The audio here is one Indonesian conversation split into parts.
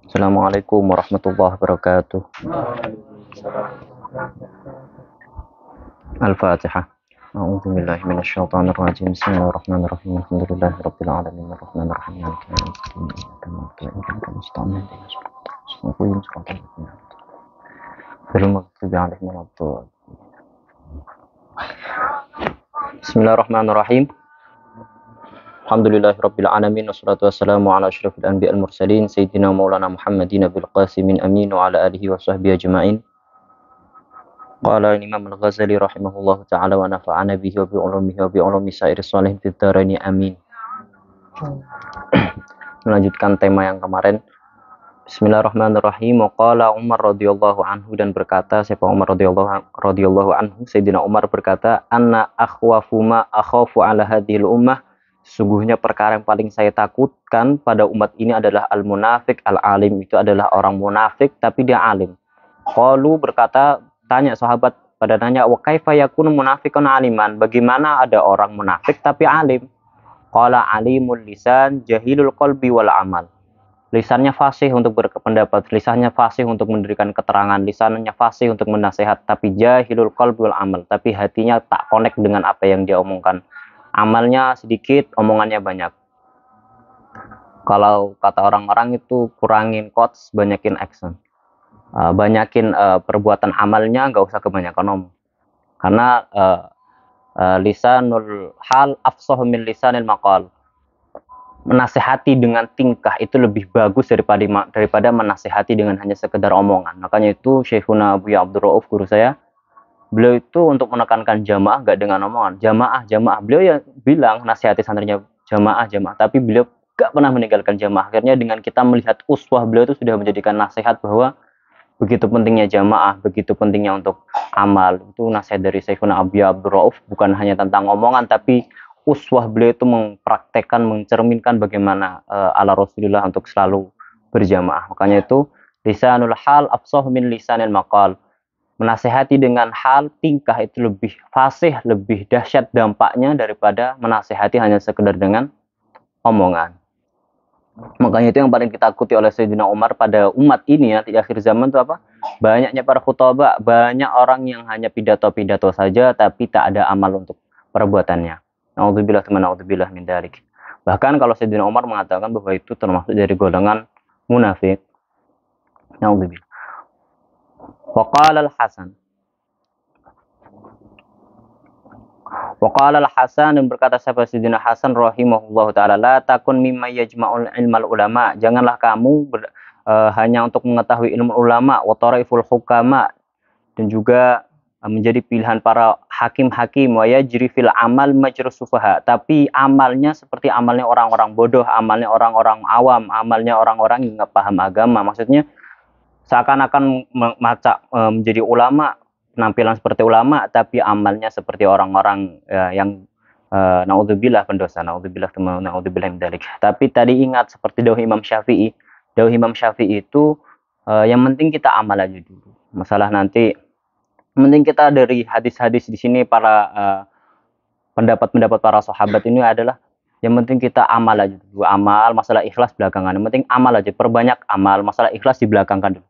Assalamualaikum warahmatullahi wabarakatuh. Al-Fatihah. A'udzu billahi minasyaitonir rajim. Bismillahirrahmanirrahim. Alhamdulillahirabbil alamin arrahmanir rahim maliki yaumiddin. Iyyaka na'budu wa iyyaka nasta'in. Ihdinas siratal mustaqim. Ghairil maghdubi 'alaihim waladdallin. Bismillahirrahmanirrahim. Alhamdulillahirabbil alamin wassalatu wassalamu ala asyrofil anbiya'il mursalin sayyidina maulana Muhammadin bil qasimin amin wa ala alihi wa sahbihi ajma'in. Qala Imam Al-Ghazali rahimahullahu ta'ala wa nafa'ana bihi wa bi ulumihi wa bi ulumi sairis sholihin fid dharain amin. Melanjutkan tema yang kemarin. Bismillahirrahmanirrahim. Wa qala Umar radhiyallahu anhu, dan berkata siapa Umar radhiyallahu anhu, Sayyidina Umar berkata, anna akhwafu ma akhafu ala hadhil ummah, sesungguhnya perkara yang paling saya takutkan pada umat ini adalah al-munafik al-alim, itu adalah orang munafik tapi dia alim. Qalu, berkata, tanya sahabat pada nanya, wa kaifa yakunu munafiqun aliman, bagaimana ada orang munafik tapi alim? Qala alimul lisan jahilul qalbi wal amal. Lisannya fasih untuk berpendapat, lisannya fasih untuk memberikan keterangan, lisannya fasih untuk menasihat, tapi jahilul qalbi wal amal, tapi hatinya tak connect dengan apa yang dia omongkan. Amalnya sedikit, omongannya banyak. Kalau kata orang-orang itu kurangin quotes, banyakin action. Banyakin perbuatan amalnya, nggak usah kebanyakan ngomong. Karena lisanul hal afsahu min lisanil maqal. Menasehati dengan tingkah itu lebih bagus daripada menasehati dengan hanya sekedar omongan. Makanya itu Syekhuna Abu Abdul Rauf, guru saya, beliau itu untuk menekankan jamaah gak dengan omongan. Jamaah. Beliau ya bilang nasihati santrinya jamaah. Tapi beliau gak pernah meninggalkan jamaah. Akhirnya dengan kita melihat uswah beliau itu sudah menjadikan nasihat bahwa begitu pentingnya jamaah, begitu pentingnya untuk amal. Itu nasihat dari Syekhuna Abu Abdul Rauf, bukan hanya tentang omongan, tapi uswah beliau itu mempraktekkan, mencerminkan bagaimana ala Rasulullah untuk selalu berjamaah. Makanya itu lisanul hal afsah min lisanil maqal. Menasehati dengan hal tingkah itu lebih fasih, lebih dahsyat dampaknya daripada menasehati hanya sekedar dengan omongan. Makanya itu yang paling ditakuti oleh Sayyidina Umar pada umat ini ya di akhir zaman itu apa? Banyaknya para khutbah, banyak orang yang hanya pidato-pidato saja tapi tak ada amal untuk perbuatannya. Na'udzubillah min dzalik. Bahkan kalau Sayyidina Umar mengatakan bahwa itu termasuk dari golongan munafik. Na'udzubillah. Wa qala al-Hasan. Wa qala al-Hasan, dan berkata sahabat Sayyidina Hasan rahimahullahu taala, la takun mimma yajma'ul ilmal ulama. Janganlah kamu hanya untuk mengetahui ilmu ulama, wa taraiful hukama, dan juga menjadi pilihan para hakim-hakim, wa yajri fil amal majrus sufaha, tapi amalnya seperti amalnya orang-orang bodoh, amalnya orang-orang awam, amalnya orang-orang yang nggak paham agama. Maksudnya seakan-akan menjadi ulama, penampilan seperti ulama, tapi amalnya seperti orang-orang yang naudzubillah pendosa, naudzubillah min dzalik. Tapi tadi ingat seperti dawuh Imam Syafi'i. Dawuh Imam Syafi'i itu yang penting kita amal aja dulu. Masalah nanti penting kita dari hadis-hadis di sini, para pendapat-pendapat para sahabat ini adalah yang penting kita amal aja dulu. Amal, masalah ikhlas belakangan. Yang penting amal aja, perbanyak amal, masalah ikhlas dibelakangkan dulu.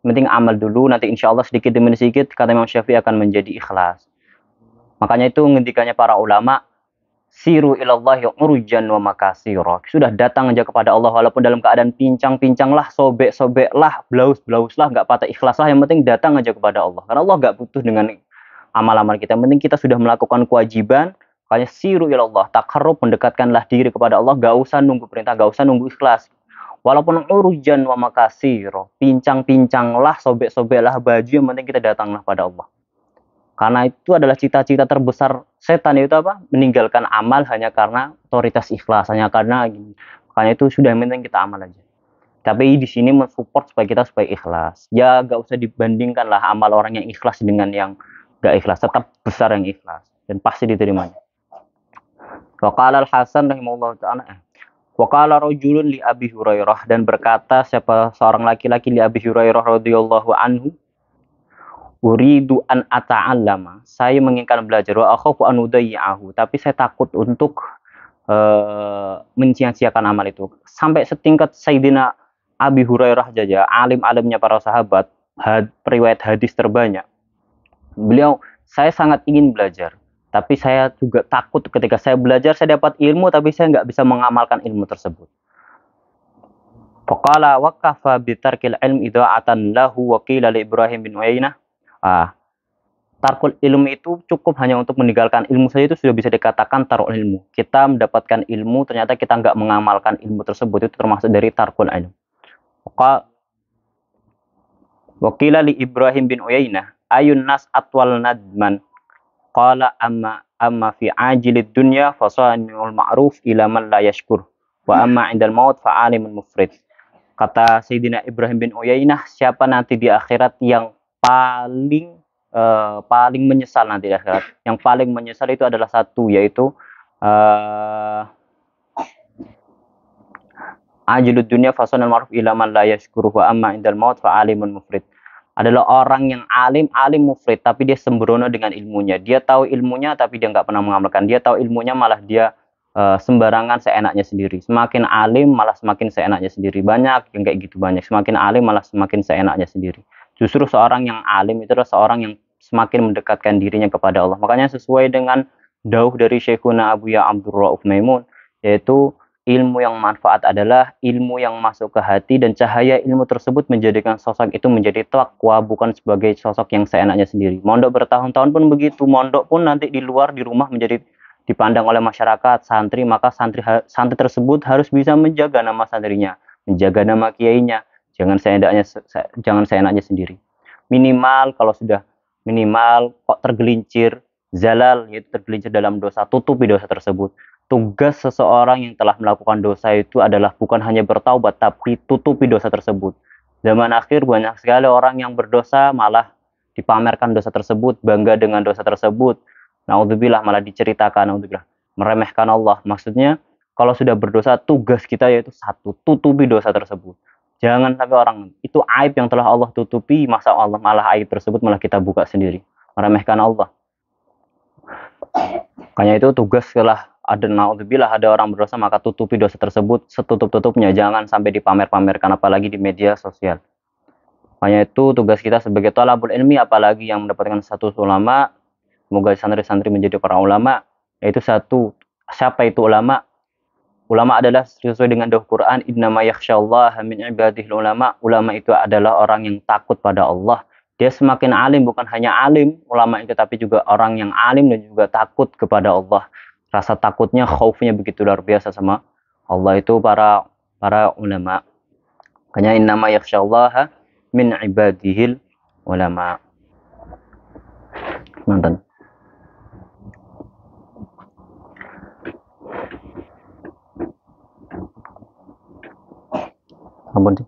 Yang penting amal dulu, nanti insya Allah sedikit demi sedikit kata Imam Syafi'i akan menjadi ikhlas. Makanya itu ngendikannya para ulama, siru ilallahi urujan wa makasiro. Sudah datang aja kepada Allah walaupun dalam keadaan pincang-pincang lah, sobek-sobek lah, blaus-blaus lah, nggak patah ikhlas lah, yang penting datang aja kepada Allah. Karena Allah nggak butuh dengan amal-amal kita. Yang penting kita sudah melakukan kewajiban. Makanya siru ilallah, takarrub, mendekatkanlah diri kepada Allah, nggak usah nunggu perintah, nggak usah nunggu ikhlas. Walaupun urujan wa makasiro, pincang-pincang lah, sobek-sobek lah baju, yang penting kita datanglah pada Allah. Karena itu adalah cita-cita terbesar setan, itu apa? Meninggalkan amal hanya karena otoritas ikhlas, hanya karena gini. Makanya itu sudah penting kita amal aja. Tapi di sini mensupport supaya kita ikhlas. Ya gak usah dibandingkan lah amal orang yang ikhlas dengan yang gak ikhlas. Tetap besar yang ikhlas dan pasti diterimanya. Wa qala al-Hasan rahimahullah ta'ala. Wa qala rajulun li Abi Hurairah, dan berkata siapa seorang laki-laki li Abi Hurairah radhiyallahu anhu, uridu an ata'allama, saya menginginkan belajar, wa akhafu an udayyahu, tapi saya takut untuk mencia-ciakan amal itu. Sampai setingkat Sayyidina Abi Hurairah saja, alim-alimnya para sahabat, periwayat hadis terbanyak. Beliau, saya sangat ingin belajar, tapi saya juga takut ketika saya belajar, saya dapat ilmu, tapi saya nggak bisa mengamalkan ilmu tersebut. Faqala wa kafa bitarkil ilm idha'atan lahu wa qila li Ibrahim bin Uyainah. Tarkul ilmu itu cukup hanya untuk meninggalkan ilmu saja itu sudah bisa dikatakan tarkul ilmu. Kita mendapatkan ilmu, ternyata kita nggak mengamalkan ilmu tersebut, itu termasuk dari tarkul ilmu. Wa qila li Ibrahim bin Uyainah ayun nas atwal nadman qala amma fi ajilid dunya fasanul ma'ruf ila man la yashkur wa amma indal maut fa alimun mufrid. Kata Sayyidina Ibrahim bin Uyainah, siapa nanti di akhirat yang paling menyesal nanti di akhirat. Yang paling menyesal itu adalah satu, yaitu ajilud dunya fasanul ma'ruf ila man la yashkur wa amma indal maut fa alimun mufrid. Adalah orang yang alim mufrid, tapi dia sembrono dengan ilmunya. Dia tahu ilmunya tapi dia nggak pernah mengamalkan. Dia tahu ilmunya malah dia sembarangan seenaknya sendiri. Semakin alim malah semakin seenaknya sendiri. Banyak yang kayak gitu, banyak. Semakin alim malah semakin seenaknya sendiri. Justru seorang yang alim itu adalah seorang yang semakin mendekatkan dirinya kepada Allah. Makanya sesuai dengan dauh dari Syekhuna Abu Ya Abdul Rauf Maimun, yaitu ilmu yang manfaat adalah ilmu yang masuk ke hati, dan cahaya ilmu tersebut menjadikan sosok itu menjadi takwa, bukan sebagai sosok yang seenaknya sendiri. Mondok bertahun-tahun pun begitu. Mondok pun nanti di luar, di rumah menjadi dipandang oleh masyarakat santri, maka santri tersebut harus bisa menjaga nama santrinya, menjaga nama kiainya, jangan seenaknya sendiri. Minimal kalau sudah minimal kok tergelincir zalal, yaitu tergelincir dalam dosa, tutupi dosa tersebut. Tugas seseorang yang telah melakukan dosa itu adalah bukan hanya bertaubat, tapi tutupi dosa tersebut. Zaman akhir banyak sekali orang yang berdosa malah dipamerkan dosa tersebut, bangga dengan dosa tersebut. Naudzubillah, malah diceritakan, naudzubillah, meremehkan Allah. Maksudnya kalau sudah berdosa, tugas kita yaitu satu, tutupi dosa tersebut. Jangan sampai orang itu aib yang telah Allah tutupi, masa Allah malah aib tersebut malah kita buka sendiri, meremehkan Allah. Makanya itu tugas setelah ada, naudzubillah, ada orang berdosa, maka tutupi dosa tersebut setutup-tutupnya, jangan sampai dipamer-pamerkan, apalagi di media sosial. Makanya itu tugas kita sebagai thalabul ilmi, apalagi yang mendapatkan status ulama. Semoga santri-santri menjadi para ulama. Yaitu satu, siapa itu ulama? Ulama adalah sesuai dengan dauh Quran, innama yakhsyallaha min ibadihil ulama. Ulama itu adalah orang yang takut pada Allah. Dia semakin alim, bukan hanya alim ulama itu, tapi juga orang yang alim dan juga takut kepada Allah. Rasa takutnya, khaufnya begitu luar biasa sama Allah, itu para ulama. Makanya innama yakhsyallaha min ibadihil ulama. Mantan. Ampun.